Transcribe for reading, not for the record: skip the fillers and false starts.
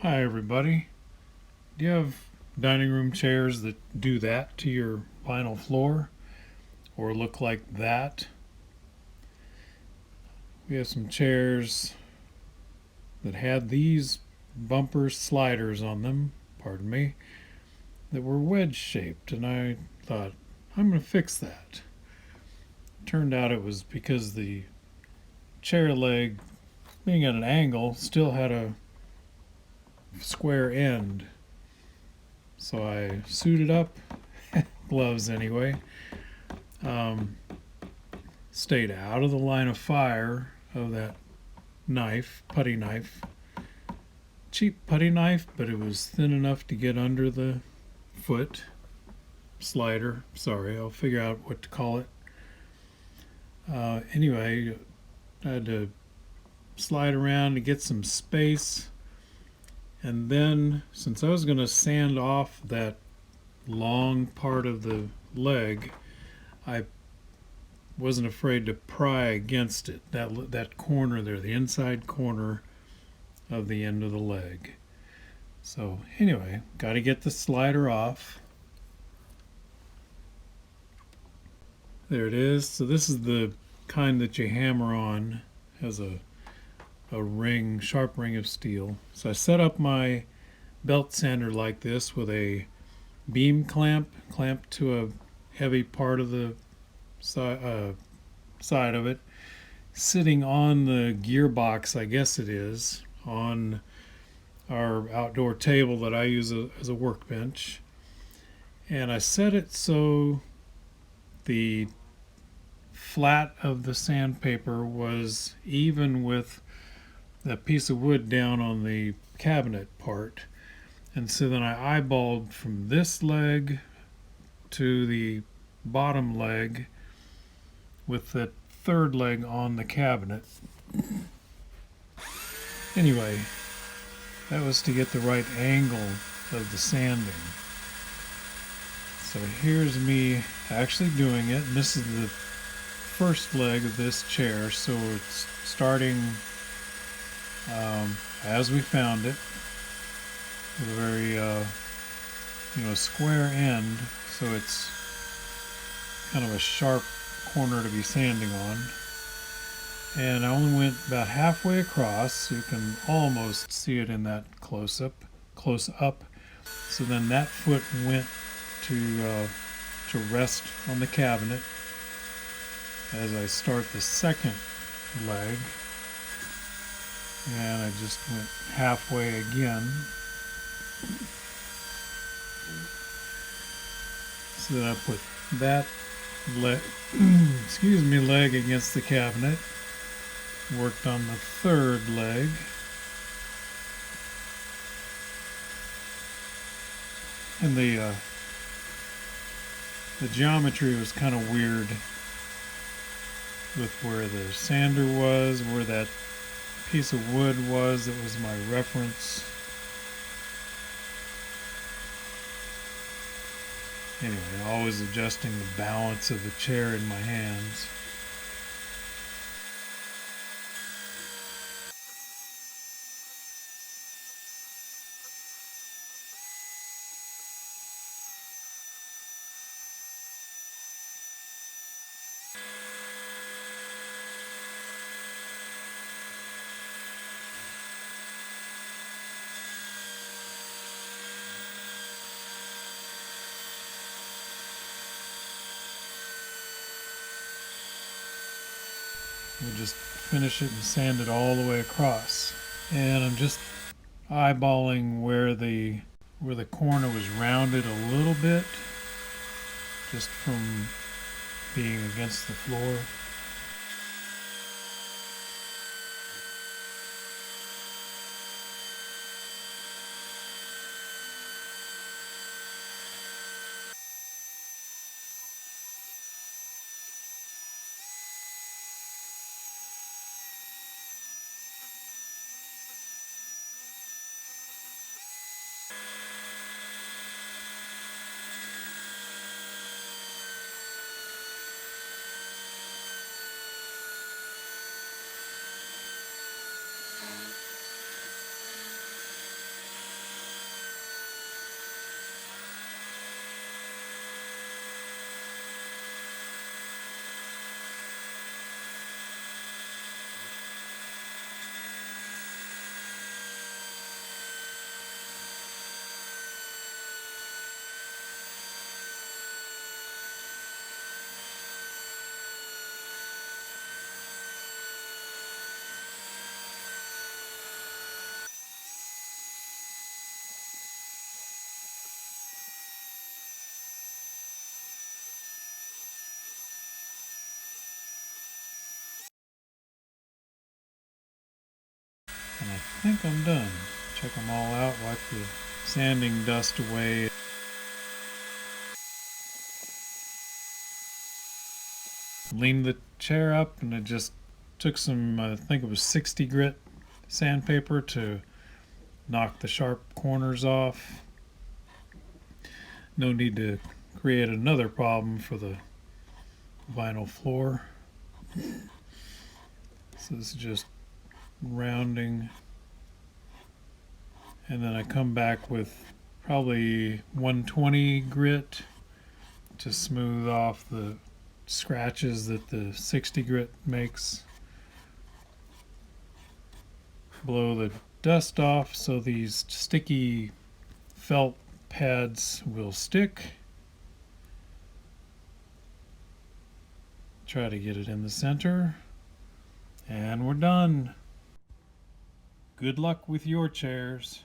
Hi, everybody. Do you have dining room chairs that do that to your vinyl floor or look like that? We have some chairs that had these bumper sliders on them, pardon me, that were wedge shaped, and I thought, I'm going to fix that. Turned out it was because the chair leg, being at an angle, still had a square end. So I suited up, gloves anyway, um, stayed out of the line of fire of that knife, putty knife. Cheap putty knife, but it was thin enough to get under the foot slider. Sorry, I'll figure out what to call it. Anyway, I had to slide around to get some space. And then, since I was going to sand off that long part of the leg, I wasn't afraid to pry against it. That corner there, the inside corner of the end of the leg. So anyway, got to get the slider off. There it is. So this is the kind that you hammer on. Has a ring, sharp ring of steel. So I set up my belt sander like this with a beam clamp clamped to a heavy part of the side of it, sitting on the gearbox, I guess it is, on our outdoor table that I use as a workbench. And I set it so the flat of the sandpaper was even with that piece of wood down on the cabinet part. And so then I eyeballed from this leg to the bottom leg with that third leg on the cabinet. Anyway, that was to get the right angle of the sanding. So here's me actually doing it. And this is the first leg of this chair. So it's starting as we found it with a very, square end. So it's kind of a sharp corner to be sanding on. And I only went about halfway across, so you can almost see it in that close up. So then that foot went to rest on the cabinet as I start the second leg, and I just went halfway again. So then I put that leg, leg against the cabinet. Worked on the third leg. And the geometry was kind of weird with where the sander was, where that piece of wood was that was my reference. Anyway, always adjusting the balance of the chair in my hands. We'll just finish it and sand it all the way across. And I'm just eyeballing where the corner was rounded a little bit, just from being against the floor. I'm done. Check them all out, wipe the sanding dust away. Leaned the chair up and it just took some, I think it was 60 grit sandpaper to knock the sharp corners off. No need to create another problem for the vinyl floor. So this is just rounding, and then I come back with probably 120 grit to smooth off the scratches that the 60 grit makes. Blow the dust off so these sticky felt pads will stick. Try to get it in the center. And we're done. Good luck with your chairs.